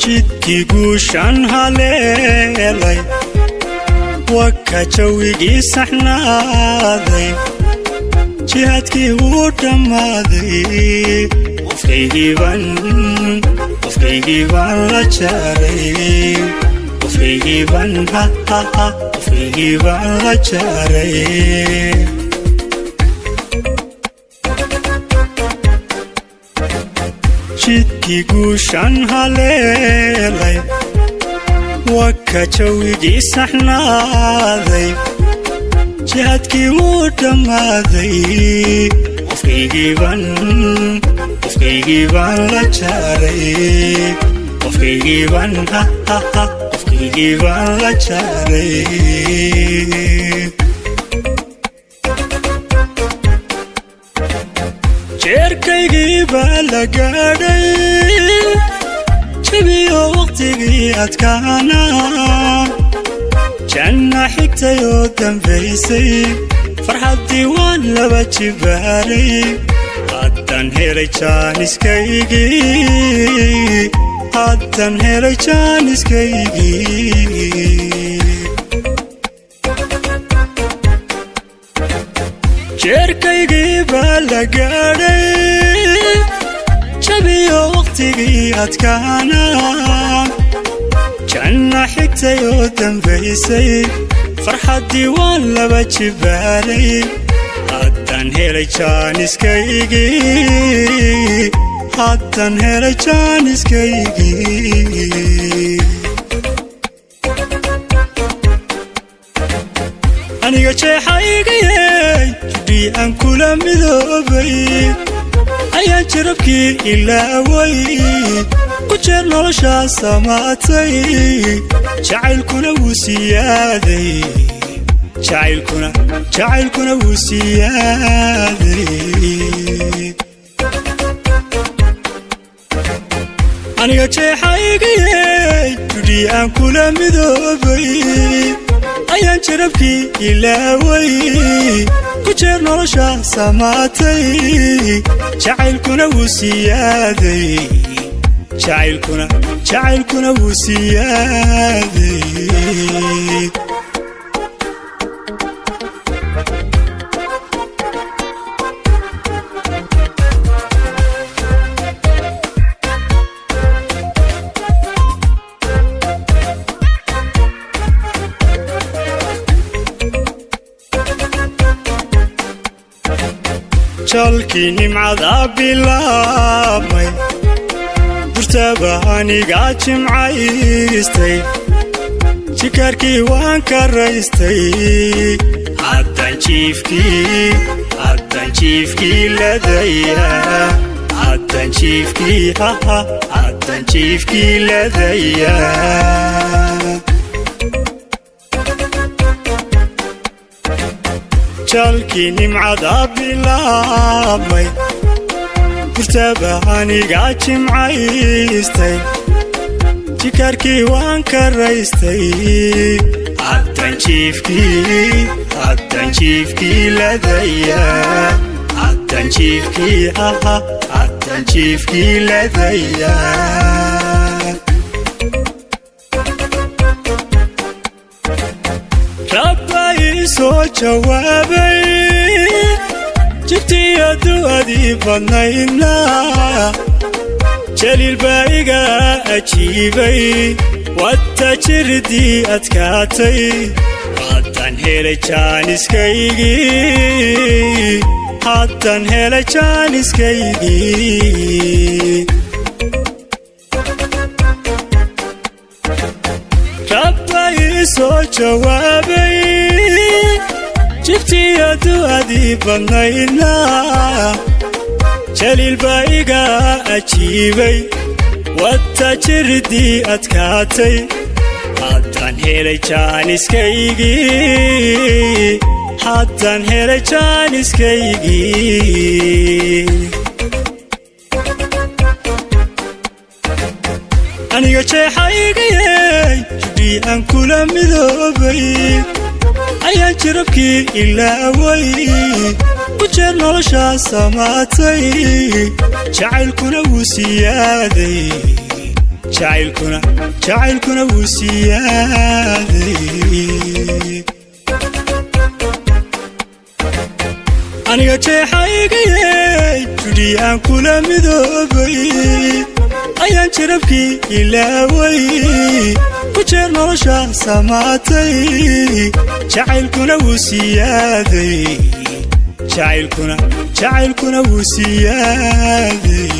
jidkii guushan haleelay waka jawigii saxnaaday jihaadkii wuu dhammaaday qofkaygii baan la jaaray qofkaygii baan la jaaray jidkii guushan haleelay waka jawigii saxnaaday jihaadkii wuu dhammaaday qofkaygii baan la jaaray qofkaygii baan la jaaray jeerkaygii baa la gaadhay jabiyo waqtigii adkaana janna xigtay oo dambaysay farxaddii waan laba jibaaray haddan helay jaaniskaygii jeerkaygii baa la gaadhay jabiyo waqtigii adkaana janna xigtay oo dambaysay farxaddii waan laba jibaaray haddan helay jaaniskaygii aniga jeexaygayey jidhii aan kula midoobay ayaan jarabkii ilaaway ku jeer noloshaa samaatay jacaylkuna wuu siyaaday jacaylkuna wuu siyaaday aniga jeexaygayey jidhii aan kula midoobay ayaan jarabkii ilaaway ku jeer noloshaa samaatay jacaylkuna wuu siyaaday jacaylkuna wuu siyaaday jalkii nimcada bilaabmay durtaba anigaa jimcaystay jikaarkii waan ka raystay haddan jiifkii ladaya haddan jiifkii ladaya jalkii nimcada bilaabmay durtaba anigaa jimcaystay jikaarkii waan ka raystay haddan jiifkii ladaya haddan jiifkii ladaya soo jawaabay jibtiyo du'adii badnaydna jaliil baa iga ajiibay wata jirdii adkaatay haddan helay jaaniskaygii rabba ii soo jawaabay jibtiyo du'adii badnaydna jaliil baa iga ajiibay wata jirdii adkaatay haddan helay jaaniskaygii aniga jeexaygayey jidhii aan kula midoobay ayaan jarabkii ilaaway ku jeer noloshaa samaatay jacaylkuna wuu siyaaday jacaylkuna wuu siyaaday aniga jeexaygayay judhii aan kula midoobay ayaan jirabkii ilaaway ku jeer nolosha samaatay jacaylkuna wuu siyaaday jacaylkuna wuu siyaaday